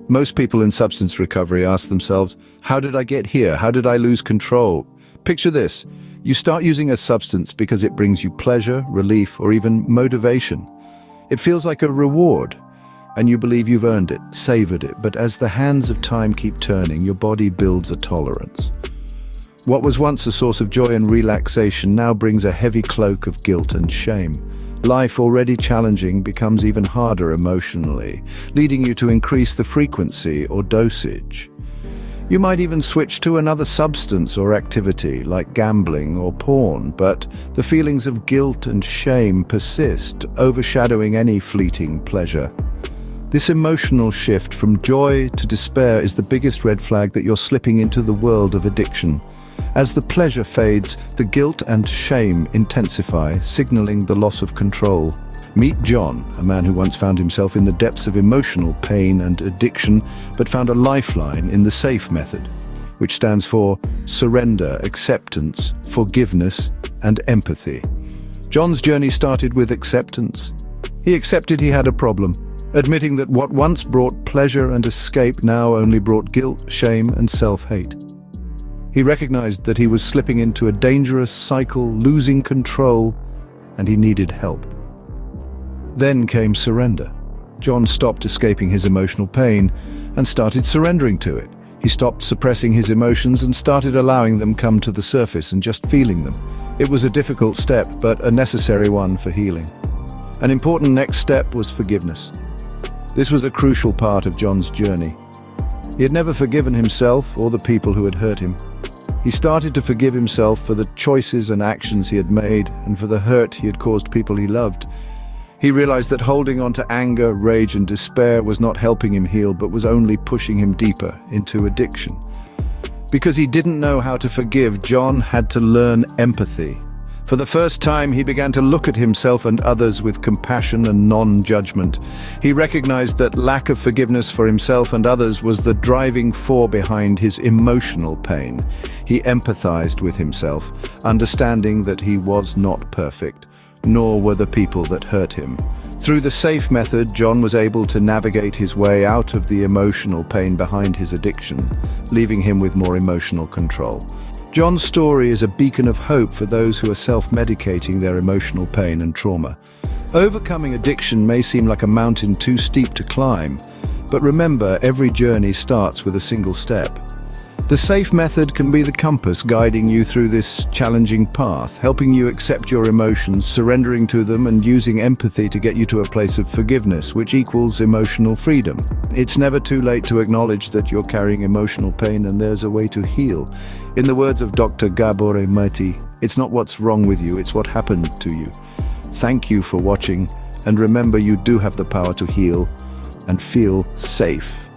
Most people in substance recovery ask themselves, how did I get here? How did I lose control? Picture this. You start using a substance because it brings you pleasure, relief, or even motivation. It feels like a reward, and you believe you've earned it, savored it, but as the hands of time keep turning, your body builds a tolerance. What was once a source of joy and relaxation now brings a heavy cloak of guilt and shame. Life, already challenging, becomes even harder emotionally, leading you to increase the frequency or dosage. You might even switch to another substance or activity, like gambling or porn, but the feelings of guilt and shame persist, overshadowing any fleeting pleasure. This emotional shift from joy to despair is the biggest red flag that you're slipping into the world of addiction. As the pleasure fades, the guilt and shame intensify, signaling the loss of control. Meet John, a man who once found himself in the depths of emotional pain and addiction, but found a lifeline in the S.A.F.E method, which stands for surrender, acceptance, forgiveness, and empathy. John's journey started with acceptance. He accepted he had a problem, admitting that what once brought pleasure and escape now only brought guilt, shame, and self-hate. He recognized that he was slipping into a dangerous cycle, losing control, and he needed help. Then came surrender. John stopped escaping his emotional pain and started surrendering to it. He stopped suppressing his emotions and started allowing them come to the surface and just feeling them. It was a difficult step, but a necessary one for healing. An important next step was forgiveness. This was a crucial part of John's journey. He had never forgiven himself or the people who had hurt him. He started to forgive himself for the choices and actions he had made and for the hurt he had caused people he loved. He realized that holding on to anger, rage, and despair was not helping him heal, but was only pushing him deeper into addiction. Because he didn't know how to forgive, John had to learn empathy. For the first time, he began to look at himself and others with compassion and non-judgment. He recognized that lack of forgiveness for himself and others was the driving force behind his emotional pain. He empathized with himself, understanding that he was not perfect, nor were the people that hurt him. Through the S.A.F.E method, John was able to navigate his way out of the emotional pain behind his addiction, leaving him with more emotional control. John's story is a beacon of hope for those who are self-medicating their emotional pain and trauma. Overcoming addiction may seem like a mountain too steep to climb, but remember, every journey starts with a single step. The S.A.F.E method can be the compass guiding you through this challenging path, helping you accept your emotions, surrendering to them, and using empathy to get you to a place of forgiveness, which equals emotional freedom. It's never too late to acknowledge that you're carrying emotional pain and there's a way to heal. In the words of Dr. Gabor Mate, it's not what's wrong with you, it's what happened to you. Thank you for watching, and remember, you do have the power to heal and feel safe.